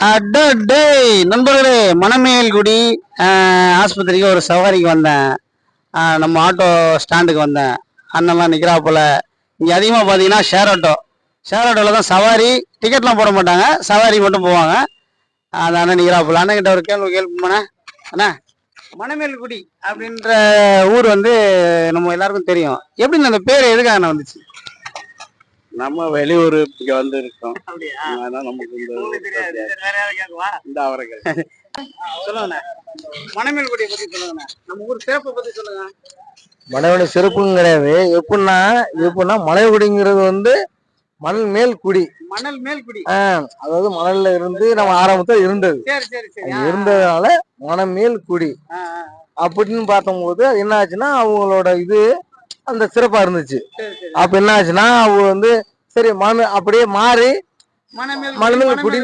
அடடே நண்பர்களே, மணமேல்குடி ஆஸ்பத்திரிக்கு ஒரு சவாரிக்கு வந்தேன். நம்ம ஆட்டோ ஸ்டாண்டுக்கு வந்தேன். அண்ணன்லாம் நிற்கிறா போல. இங்கே அதிகமாக பார்த்தீங்கன்னா ஷேர் ஆட்டோவில் தான் சவாரி. டிக்கெட்லாம் போட மாட்டாங்க, சவாரி மட்டும் போவாங்க. அந்த அண்ணன் நிற்கிறா போல. அண்ணன் கிட்ட ஒரு கேள்வி அண்ணா, மணமேல்குடி அப்படின்ற ஊர் வந்து நம்ம எல்லாருக்கும் தெரியும். எப்படின்னு அந்த பேர் எதுக்காக நான் வந்துச்சு? நம்ம வெளியூர் இங்க வந்து இருக்கோம். நமக்கு இந்த அவர்கள் சொல்லுங்கண்ணா, மணமேல்குடியை பத்தி சொல்லுங்கண்ணா. நம்ம ஊர் சிறப்பை பத்தி சொல்லுங்க. மலையோட சிறப்பும் கிடையாது. எப்படின்னா மலைக்குடிங்கிறது வந்து மணல் மேல் குடி. மணல் மேல் குடி, அதாவது மணல்ல இருந்து நம்ம ஆரம்பத்துல இருந்தது. இருந்ததுனால மணமேல் குடி அப்படின்னு பார்த்தபோது என்ன ஆச்சுன்னா அவங்களோட இது அந்த சிறப்பா இருந்துச்சு. அப்ப என்ன ஆச்சுன்னா அவங்க வந்து சரி அப்படியே மாறி மணல் குடி.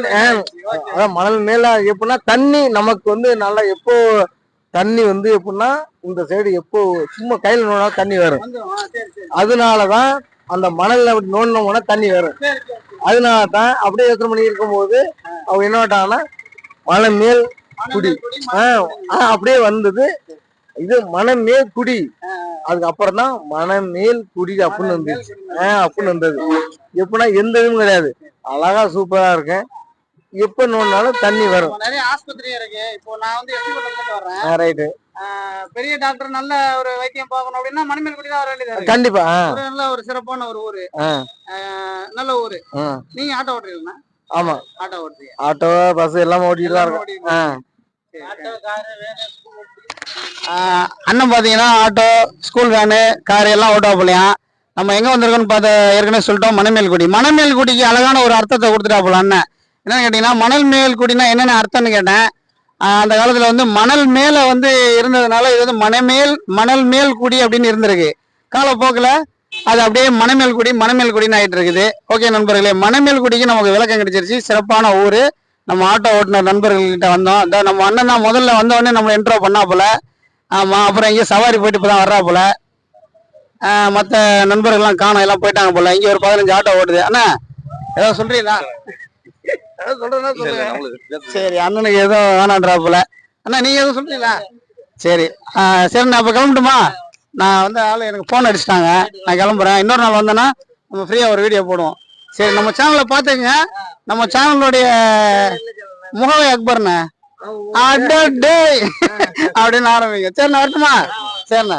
அதான் மணல் மேல எப்படின்னா தண்ணி நமக்கு வந்து நல்லா எப்போ தண்ணி வந்து எப்படின்னா இந்த சைடு எப்போ சும்மா கையில நோண்டா தண்ணி வரும். அதனாலதான் அந்த மணல்ல அப்படி நோண்டினோம்னா தண்ணி வரும். அதனாலதான் அப்படியே எத்தனை மணி இருக்கும்போது அவங்க என்ன ஆட்டாங்கன்னா மணமேல் குடி அப்படியே வந்தது. இது மணமேல் குடி, அதுக்கப்புறம் தான் மணமேல் குடி அப்படின்னு வந்துச்சு. அப்படின்னு வந்தது. எப்படின்னா எந்த இதுவும் கிடையாது, அழகா சூப்பரா இருக்கேன். எப்ப நோண்டாலும் தண்ணி வரும். நிறைய ஆஸ்பத்திரி இருக்கு. இப்போ நான் வந்து வர்றேன். ரைட்டு. பெரிய டாக்டர் நல்ல ஒரு வைத்தியம் பார்க்கணும் அப்படின்னா மணமேல்குடி தான் வர வேண்டியது. கண்டிப்பா நல்ல ஒரு சிறப்பான ஒரு ஊரு, நல்ல ஊரு. நீங்க ஆட்டோ ஓட்டுறீங்களா? ஆமா, ஆட்டோ ஓட்டுறீங்க. ஆட்டோ பஸ் எல்லாம் ஓட்டிட்டு தான் இருக்கோம். அண்ணன் பாத்தீங்கன்னா ஆட்டோ, ஸ்கூல் வேனு, கார் எல்லாம் ஓட்டோ போலையா. நம்ம எங்க வந்திருக்கோம்னு பார்த்த ஏற்கனவே சொல்லிட்டோம், மணமேல்குடி. மணமேல்குடிக்கு அழகான ஒரு அர்த்தத்தை கொடுத்துட்டா போல அண்ணன். என்னன்னு கேட்டீங்கன்னா மணல் மேல் குடினா என்னென்ன அர்த்தம்னு கேட்டேன். அந்த காலத்துல வந்து மணல் மேல வந்து இருந்ததுனால இது வந்து மணல் மேல் குடி அப்படின்னு இருந்திருக்கு. காலப்போக்கில் அது அப்படியே மணமேல் குடின்னு ஆயிட்டு இருக்குது. ஓகே நண்பர்களே, மணமேல் குடிக்கு நமக்கு விளக்கம் கிடைச்சிருச்சு. சிறப்பான ஊர். நம்ம ஆட்டோ ஓட்டுநர் நண்பர்கள்கிட்ட வந்தோம். அதான் நம்ம அண்ணன் தான் முதல்ல வந்த உடனே நம்ம இன்ட்ரோ பண்ணா போல. ஆமா, அப்புறம் இங்கே சவாரி போயிட்டு இப்பதான் வர்றா போல. மற்ற நண்பர்கள்லாம் காணோம், எல்லாம் போயிட்டாங்க போல. இங்க ஒரு 15 ஆட்டோ ஓடுது. அண்ணா ஏதாவது சொல்றீங்களா? சரி, அண்ணனுக்கு ஏதோ வேணான்றா போல. அண்ணா நீங்க எதுவும் சொல்றீங்களா? சரி சரி, நான் அப்ப கிளம்பட்டுமா? நான் வந்து ஆளு எனக்கு போன் அடிச்சிட்டாங்க, நான் கிளம்புறேன். இன்னொரு நாள் வந்தேன்னா நம்ம ஃப்ரீயா ஒரு வீடியோ போடுவோம். சரி, நம்ம சேனலை பார்த்துங்க. நம்ம சேனலுடைய முகவை அக்பர்ண்ணே அப்படின்னு ஆரம்பிங்க. சரி, நான் வரட்டுமா? சரிண்ணா.